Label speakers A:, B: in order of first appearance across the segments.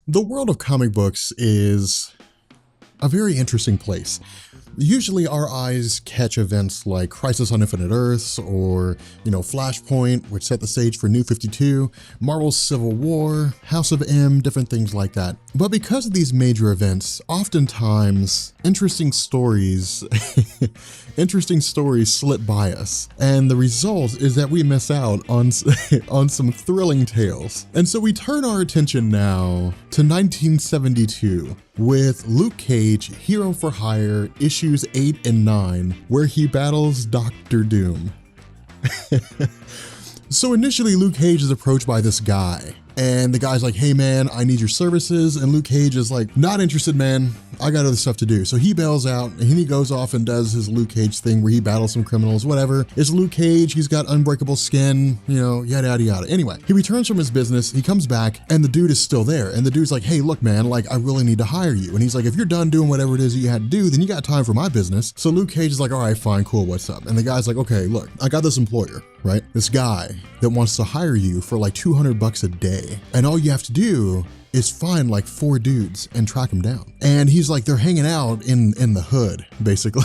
A: The world of comic books is a very interesting place. Usually our eyes catch events like Crisis on Infinite Earths or, Flashpoint, which set the stage for New 52, Marvel's Civil War, House of M, different things like that. But because of these major events, oftentimes interesting stories interesting stories slip by us. And the result is that we miss out on, on some thrilling tales. And so we turn our attention now to 1972 with Luke Cage, Hero for Hire, issues 8 and 9, where he battles Doctor Doom. So initially Luke Cage is approached by this guy. And the guy's like, hey man, I need your services. And Luke Cage is like, not interested, man. I got other stuff to do. So he bails out and he goes off and does his Luke Cage thing where he battles some criminals, whatever. It's Luke Cage. He's got unbreakable skin, yada, yada, yada. Anyway, he returns from his business. He comes back and the dude is still there. And the dude's like, hey, look, man, I really need to hire you. And he's like, if you're done doing whatever it is you had to do, then you got time for my business. So Luke Cage is like, all right, fine, cool. What's up? And the guy's like, okay, look, I got this employer, right? This guy that wants to hire you for like $200 a day. And all you have to do is find like 4 dudes and track them down. And he's like, they're hanging out in the hood, basically.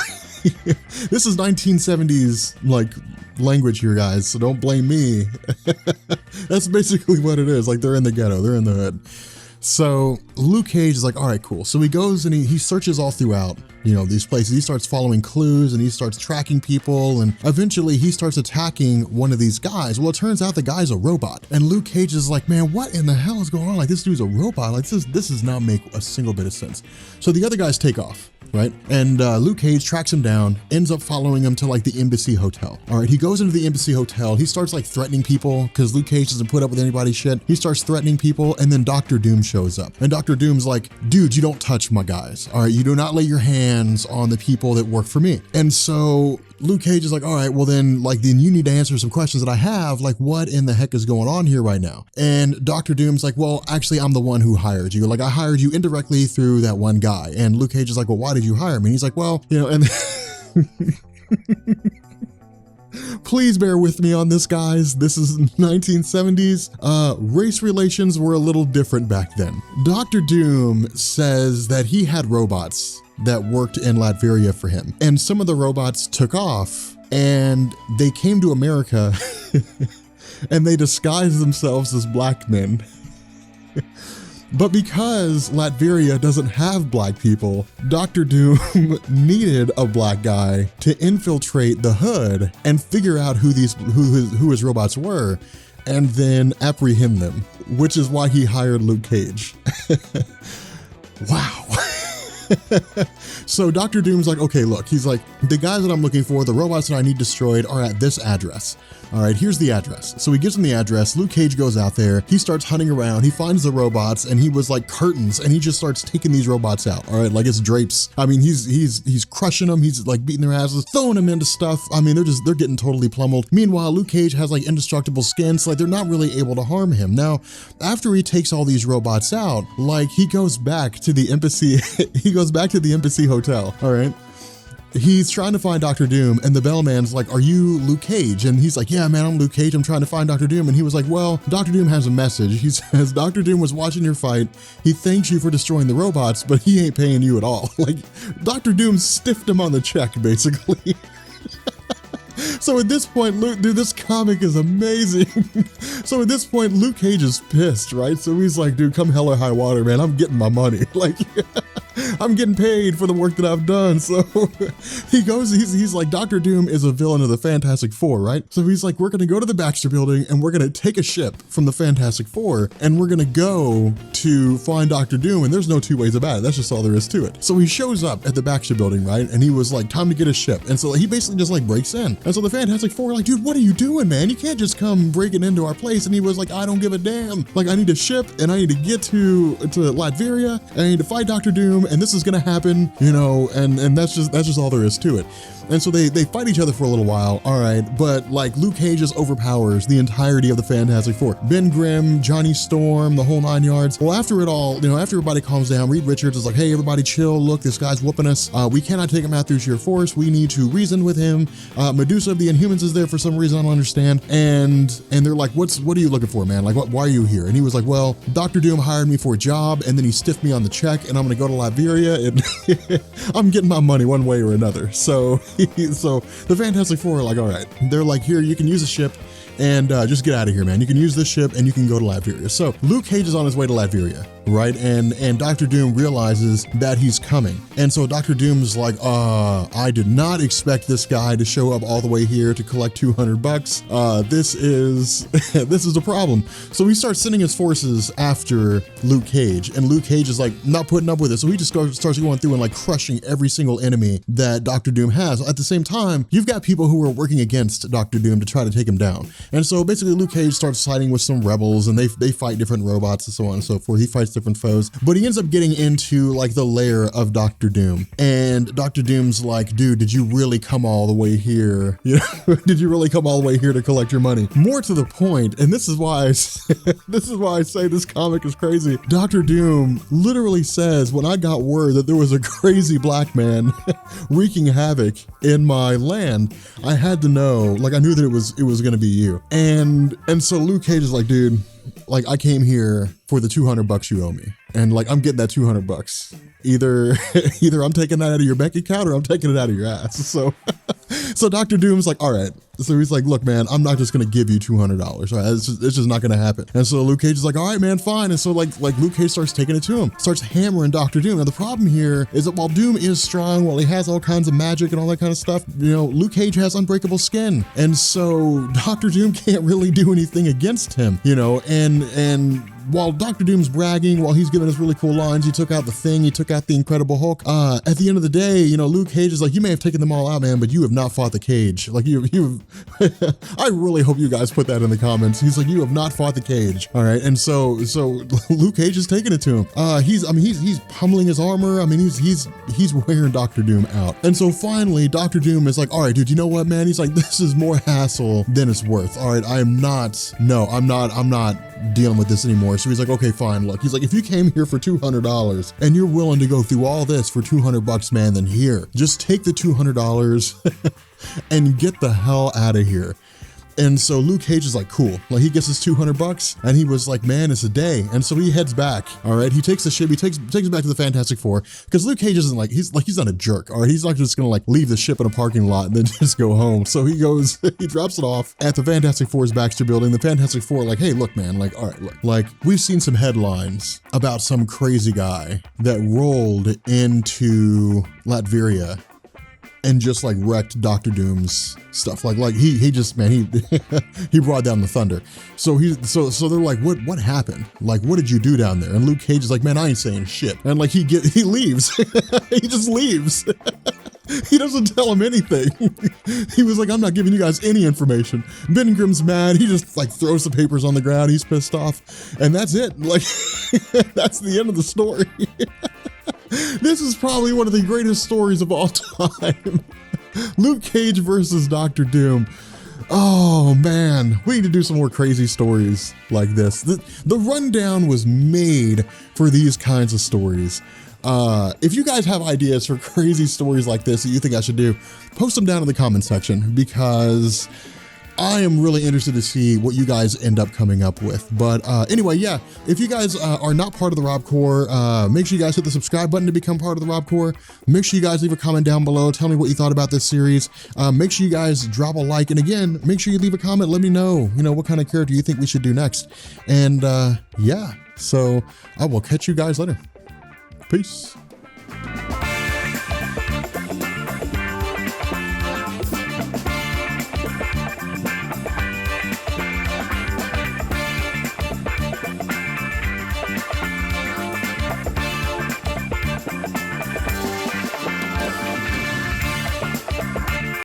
A: This is 1970s like language here, guys, so don't blame me. That's basically what it is. Like, they're in the ghetto, they're in the hood. So Luke Cage is like, all right, cool. So he goes and he searches all throughout, these places. He starts following clues and he starts tracking people. And eventually he starts attacking one of these guys. Well, it turns out the guy's a robot. And Luke Cage is like, man, what in the hell is going on? Like, this dude's a robot. Like, this does not make a single bit of sense. So the other guys take off. Right? And Luke Cage tracks him down, ends up following him to like the Embassy Hotel. All right, he goes into the Embassy Hotel. He starts like threatening people because Luke Cage doesn't put up with anybody's shit. He starts threatening people, and then Doctor Doom shows up. And Doctor Doom's like, dude, you don't touch my guys. All right, you do not lay your hands on the people that work for me. And so Luke Cage is like, all right, well then you need to answer some questions that I have. Like, what in the heck is going on here right now? And Doctor Doom's like, well, actually, I'm the one who hired you. Like, I hired you indirectly through that one guy. And Luke Cage is like, well, why did you hire me? And he's like, well, and please bear with me on this, guys. This is 1970s. Race relations were a little different back then. Doctor Doom says that he had robots that worked in Latveria for him. And some of the robots took off and they came to America and they disguised themselves as black men. But because Latveria doesn't have black people, Doctor Doom needed a black guy to infiltrate the hood and figure out who his robots were and then apprehend them, which is why he hired Luke Cage. Wow. So Doctor Doom's like, okay, look, he's like, the guys that I'm looking for, the robots that I need destroyed are at this address. All right, here's the address. So he gives him the address. Luke Cage goes out there. He starts hunting around. He finds the robots and he was like curtains and he just starts taking these robots out. All right, like it's drapes. I mean, he's crushing them. He's like beating their asses, throwing them into stuff. I mean, they're getting totally pummeled. Meanwhile, Luke Cage has like indestructible skin, so like they're not really able to harm him. Now, after he takes all these robots out, like he goes back to the embassy. He goes back to the Embassy Hotel. All right. He's trying to find Doctor Doom, and the bellman's like, are you Luke Cage? And he's like, yeah, man, I'm Luke Cage. I'm trying to find Doctor Doom. And he was like, well, Doctor Doom has a message. He says, Doctor Doom was watching your fight. He thanks you for destroying the robots, but he ain't paying you at all. Like, Doctor Doom stiffed him on the check, basically. So at this point, dude, this comic is amazing. So at this point, Luke Cage is pissed, right? So he's like, dude, come hell or high water, man. I'm getting my money. Like, I'm getting paid for the work that I've done. So he goes, he's like, Doctor Doom is a villain of the Fantastic Four, right? So he's like, we're going to go to the Baxter Building and we're going to take a ship from the Fantastic Four and we're going to go to find Doctor Doom. And there's no two ways about it. That's just all there is to it. So he shows up at the Baxter Building, right? And he was like, time to get a ship. And so he basically just like breaks in. And so the Fantastic Four are like, dude, what are you doing, man? You can't just come breaking into our place. And he was like, I don't give a damn. Like, I need a ship and I need to get to Latveria and I need to fight Doctor Doom and this is gonna happen, you know, and that's just all there is to it. And so they fight each other for a little while, all right, but like Luke Cage just overpowers the entirety of the Fantastic Four. Ben Grimm, Johnny Storm, the whole 9 yards. Well, after it all, you know, after everybody calms down, Reed Richards is like, hey, everybody chill, look, this guy's whooping us. We cannot take him out through sheer force. We need to reason with him. Medusa of the Inhumans is there for some reason I don't understand. And they're like, what are you looking for, man? Like, why are you here? And he was like, well, Dr. Doom hired me for a job, and then he stiffed me on the check, and I'm gonna go to Latveria, and I'm getting my money one way or another. So the Fantastic Four are like, all right. They're like, here, you can use a ship and just get out of here, man. You can use this ship and you can go to Latveria. So Luke Cage is on his way to Latveria, right? And Dr. Doom realizes that he's coming. And so Dr. Doom's like, I did not expect this guy to show up all the way here to collect $200. This is a problem. So he starts sending his forces after Luke Cage, and Luke Cage is like not putting up with it. So he just starts going through and like crushing every single enemy that Dr. Doom has. At the same time, you've got people who are working against Dr. Doom to try to take him down. And so basically Luke Cage starts siding with some rebels, and they fight different robots and so on and so forth. He fights different foes, but he ends up getting into like the lair of Dr. Doom. And Dr. Doom's like, dude, did you really come all the way here? You know, did you really come all the way here to collect your money? More to the point, and this is why I say this comic is crazy. Dr. Doom literally says, when I got word that there was a crazy black man wreaking havoc in my land, I had to know, like I knew that it was gonna be you. And so Luke Cage is like, dude, like I came here for the $200 you owe me. And like, I'm getting that $200. Either I'm taking that out of your bank account or I'm taking it out of your ass. So Dr. Doom's like, all right. So he's like, look, man, I'm not just going to give you $200. Right? It's just not going to happen. And so Luke Cage is like, all right, man, fine. And so like Luke Cage starts taking it to him, starts hammering Dr. Doom. Now the problem here is that while Doom is strong, while he has all kinds of magic and all that kind of stuff, you know, Luke Cage has unbreakable skin. And so Dr. Doom can't really do anything against him, you know, and while Dr. Doom's bragging, while he's giving us really cool lines, he took out the Thing, he took out the Incredible Hulk. At the end of the day, you know, Luke Cage is like, you may have taken them all out, man, but you have not fought the Cage. Like you I really hope you guys put that in the comments. He's like, you have not fought the Cage. All right. And so Luke Cage is taking it to him. He's pummeling his armor. I mean, he's wearing Dr. Doom out. And so finally, Dr. Doom is like, all right, dude, you know what, man? He's like, this is more hassle than it's worth. All right. I'm not dealing with this anymore. So he's like, okay, fine. Look, he's like, if you came here for $200 and you're willing to go through all this for $200, man, then here, just take the $200 and get the hell out of here. And so Luke Cage is like, cool. Like he gets his $200 and he was like, man, it's a day. And so he heads back. All right. He takes the ship. He takes it back to the Fantastic Four because Luke Cage isn't like, he's not a jerk. All right. He's not just going to like leave the ship in a parking lot and then just go home. So he goes, he drops it off at the Fantastic Four's Baxter building. The Fantastic Four are like, hey, look, man, like, all right, look, like we've seen some headlines about some crazy guy that rolled into Latveria and just like wrecked Dr. Doom's stuff. Like he just, man, he brought down the thunder. So they're like, what happened? Like, what did you do down there? And Luke Cage is like, man, I ain't saying shit. And like he leaves. He just leaves. He doesn't tell him anything. He was like, I'm not giving you guys any information. Ben Grimm's mad. He just like throws the papers on the ground. He's pissed off. And that's it. Like, that's the end of the story. This is probably one of the greatest stories of all time. Luke Cage versus Dr. Doom. Oh man, we need to do some more crazy stories like this. The rundown was made for these kinds of stories. If you guys have ideas for crazy stories like this that you think I should do, post them down in the comment section because I am really interested to see what you guys end up coming up with. But anyway, yeah, if you guys are not part of the Rob Corps, make sure you guys hit the subscribe button to become part of the Rob Corps. Make sure you guys leave a comment down below. Tell me what you thought about this series. Make sure you guys drop a like. And again, make sure you leave a comment. Let me know, what kind of character you think we should do next. And yeah, so I will catch you guys later. Peace.